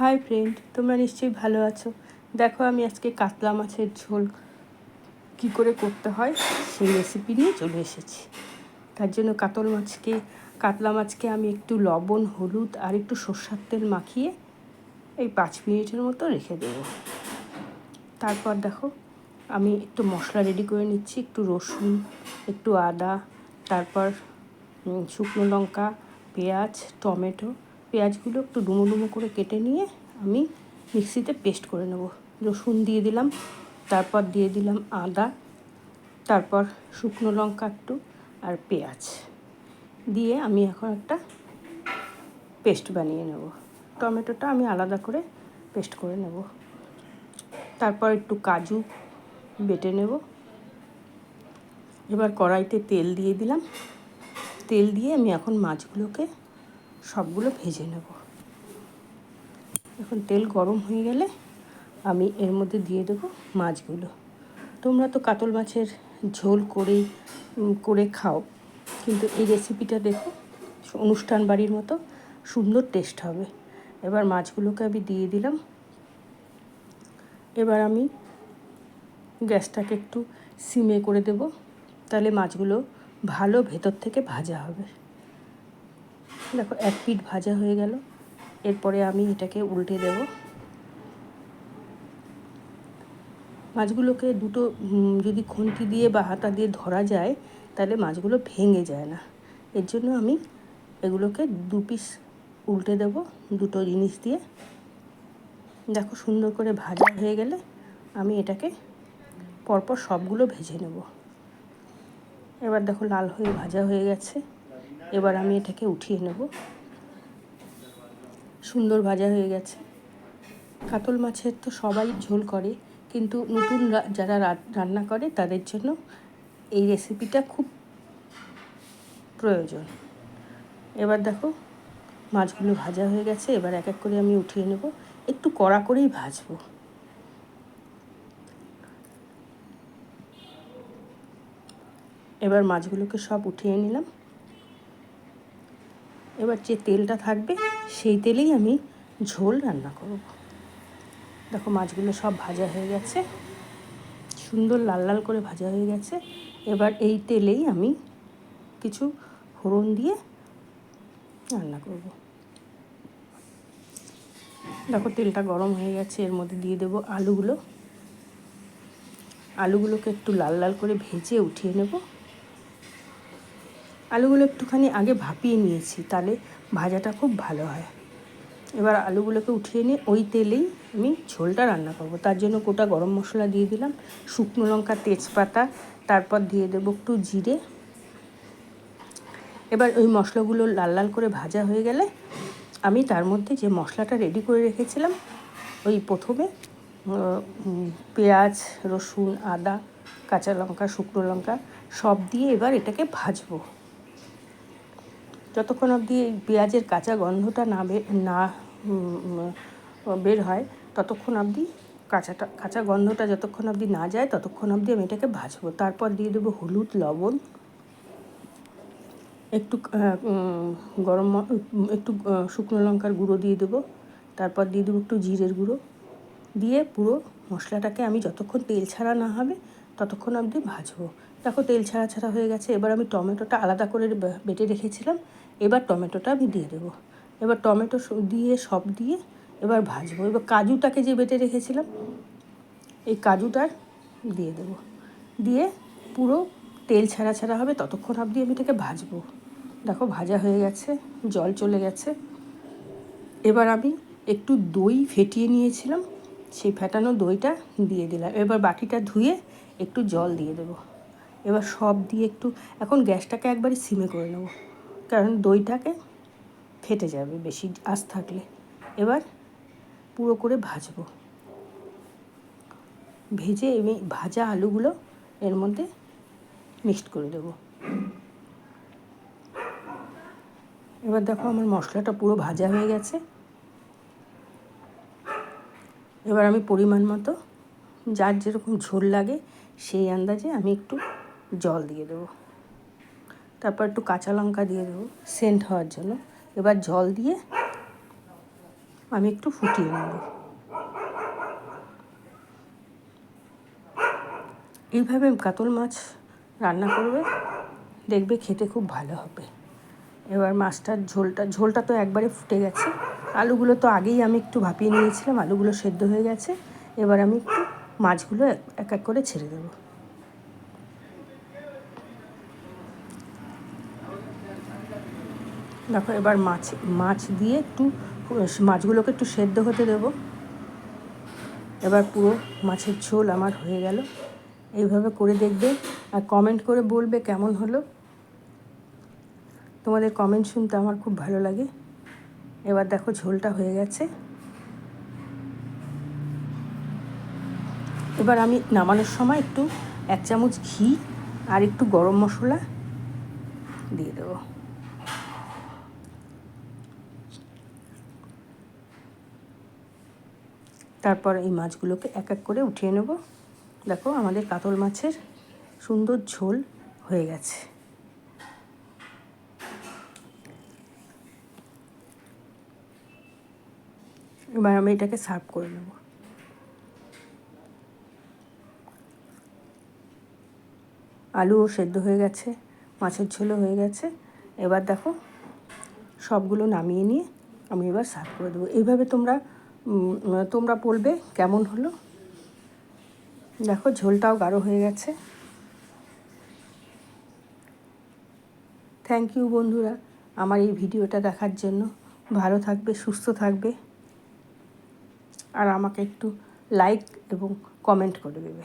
Hi friend, তোমরা নিশ্চয়ই ভালো আছো। দেখো আমি আজকে কাতলা মাছের ঝোল কী করে করতে হয় সেই রেসিপি নিয়ে চলে এসেছি। তার জন্য কাতলা মাছকে আমি একটু লবণ, হলুদ আর একটু সরষের তেল মাখিয়ে এই 5 মিনিটের মতো রেখে দেবো। তারপর দেখো আমি একটু মশলা রেডি করে নিচ্ছি। একটু রসুন, একটু আদা, তারপর শুকনো লঙ্কা, পেঁয়াজ, টমেটো। পেঁয়াজগুলো একটু ডুমো ডুমো করে কেটে নিয়ে আমি মিক্সিতে পেস্ট করে নেব। রসুন দিয়ে দিলাম, তারপর দিয়ে দিলাম আদা, তারপর শুকনো লঙ্কা একটু আর পেঁয়াজ দিয়ে আমি এখন একটা পেস্ট বানিয়ে নেব। টমেটোটা আমি আলাদা করে পেস্ট করে নেব। তারপর একটু কাজু বেটে নেব। এবার কড়াইতে তেল দিয়ে দিলাম। তেল দিয়ে আমি এখন মাছগুলোকে সবগুলো ভেজে নেব। এখন তেল গরম হয়ে গেলে আমি এর মধ্যে দিয়ে দেবো মাছগুলো। তোমরা তো কাতল মাছের ঝোল করে খাও, কিন্তু এই রেসিপিটা দেখো অনুষ্ঠান বাড়ির মতো সুন্দর টেস্ট হবে। এবার মাছগুলোকে আমি দিয়ে দিলাম। এবার আমি গ্যাসটাকে একটু সিমে করে দেব, তাহলে মাছগুলো ভালো ভেতর থেকে ভাজা হবে। দেখো এক পিঠ ভাজা হয়ে গেল। এরপরে আমি এটাকে উল্টে দেব। মাছগুলোকে দুটো যদি খুন্তি দিয়ে বা হাতা দিয়ে ধরা যায় তাহলে মাছগুলো ভেঙে যায় না। এর জন্য আমি এগুলোকে 2 পিস উল্টে দেব দুটো জিনিস দিয়ে। দেখো সুন্দর করে ভাজা হয়ে গেলে আমি এটাকে পরপর সবগুলো ভেজে নেব। এবার দেখো লাল হয়ে ভাজা হয়ে গেছে। এবার আমি এটাকে উঠিয়ে নেব। সুন্দর ভাজা হয়ে গেছে। কাতল মাছের তো সবাই ঝোল করে, কিন্তু নতুন যারা রান্না করে তাদের জন্য এই রেসিপিটা খুব প্রয়োজন। এবার দেখো মাছগুলো ভাজা হয়ে গেছে। এবার এক এক করে আমি উঠিয়ে নেব। একটু কড়া করেই ভাজবো। এবার মাছগুলোকে সব উঠিয়ে নিলাম। এবার যে তেলটা থাকবে সেই তেলেই আমি ঝোল রান্না করব। দেখো মাছগুলো সব ভাজা হয়ে গেছে, সুন্দর লাল লাল করে ভাজা হয়ে গেছে। এবার এই তেলেই আমি কিছু ফোড়ন দিয়ে রান্না করব। দেখো তেলটা গরম হয়ে গেছে। এর মধ্যে দিয়ে দেবো আলুগুলোকে একটু লাল লাল করে ভেজে উঠিয়ে নেব। আলুগুলো একটুখানি আগে ভাপিয়ে নিয়েছি, তাহলে ভাজাটা খুব ভালো হয়। এবার আলুগুলোকে উঠিয়ে নিয়ে ওই তেলেই আমি ঝোলটা রান্না করব। তার জন্য গোটা গরম মশলা দিয়ে দিলাম, শুকনো লঙ্কা, তেজপাতা, তারপর দিয়ে দেবো একটু জিরে। এবার ওই মশলাগুলো লাল লাল করে ভাজা হয়ে গেলে আমি তার মধ্যে যে মশলাটা রেডি করে রেখেছিলাম, ওই প্রথমে পেঁয়াজ, রসুন, আদা, কাঁচা লঙ্কা, শুকনো লঙ্কা সব দিয়ে এবার এটাকে ভাজবো। যতক্ষণ অবধি পেঁয়াজের কাঁচা গন্ধটা না বের হয় ততক্ষণ অবধি কাঁচা গন্ধটা যতক্ষণ অবধি না যায় ততক্ষণ অবধি আমি এটাকে ভাজবো। তারপর দিয়ে দেবো হলুদ, লবণ, একটু একটু শুকনো লঙ্কার গুঁড়ো দিয়ে দেবো। তারপর দিয়ে দেবো একটু জিরের গুঁড়ো দিয়ে পুরো মশলাটাকে আমি যতক্ষণ তেল ছাড়া না হবে ততক্ষণ অবধি ভাজবো। দেখো তেল ছাড়া হয়ে গেছে। এবার আমি টমেটোটা আলাদা করে বেটে রেখেছিলাম, এবার টমেটোটা আমি দিয়ে দেবো। এবার টমেটো দিয়ে সব দিয়ে এবার ভাজবো। এবার কাজুটাকে যে বেটে রেখেছিলাম এই কাজুটা দিয়ে দেবো। দিয়ে পুরো তেল ছাড়া হবে ততক্ষণ অবধি আমি এটাকে ভাজবো। দেখো ভাজা হয়ে গেছে, জল চলে গেছে। এবার আমি একটু দই ফেটিয়ে নিয়েছিলাম, সেই ফেটানো দইটা দিয়ে দিলাম। এবার বাটিটা ধুয়ে একটু জল দিয়ে দেবো। এবার সব দিয়ে একটু এখন গ্যাসটাকে একবারে সিমে করে নেব, কারণ দইটাকে ফেটে যাবে বেশি আঁচ থাকলে। এবার পুরো করে ভাজবো। ভেজে আমি ভাজা আলুগুলো এর মধ্যে মিক্সড করে দেবো। এবার দেখো আমার মশলাটা পুরো ভাজা হয়ে গেছে। এবার আমি পরিমাণ মতো যার যেরকম ঝোল লাগে সেই আন্দাজে আমি একটু জল দিয়ে দেবো। তারপর একটু কাঁচা লঙ্কা দিয়ে দেবো সেন্ট হওয়ার জন্য। এবার জল দিয়ে আমি একটু ফুটিয়ে নেব। এইভাবে কাতল মাছ রান্না করবে, দেখবে খেতে খুব ভালো হবে। এবার মাছটার ঝোলটা তো একবারে ফুটে গেছে। আলুগুলো তো আগেই আমি একটু ভাপিয়ে নিয়েছিলাম, আলুগুলো সেদ্ধ হয়ে গেছে। এবার আমি একটু মাছগুলো এক এক করে ছেড়ে দেবো। দেখো এবার মাছ দিয়ে একটু মাছগুলোকে একটু সেদ্ধ হতে দেবো। এবার পুরো মাছের ঝোল আমার হয়ে গেল। এইভাবে করে দেখবে আর কমেন্ট করে বলবে কেমন হলো। তোমাদের কমেন্ট শুনতে আমার খুব ভালো লাগে। এবার দেখো ঝোলটা হয়ে গেছে। এবার আমি নামানোর সময় একটু 1 চামচ ঘি আর একটু গরম মশলা দিয়ে দেবো। তারপর এই মাছগুলোকে এক এক করে উঠিয়ে নেব। দেখো আমাদের কাতল মাছের সুন্দর ঝোল হয়ে গেছে। এবার আমি এটাকে সার্ভ করে নেব। আলুও সেদ্ধ হয়ে গেছে, মাছের ঝোলও হয়ে গেছে। এবার দেখো সবগুলো নামিয়ে নিয়ে আমি এবার সার্ভ করে দেবো। এইভাবে তোমরা বলবে কেমন হলো। দেখো ঝোলটাও গাঢ় হয়ে গেছে। থ্যাংক ইউ বন্ধুরা আমার এই ভিডিওটা দেখার জন্য। ভালো থাকবে, সুস্থ থাকবে, আর আমাকে একটু লাইক এবং কমেন্ট করে দেবে।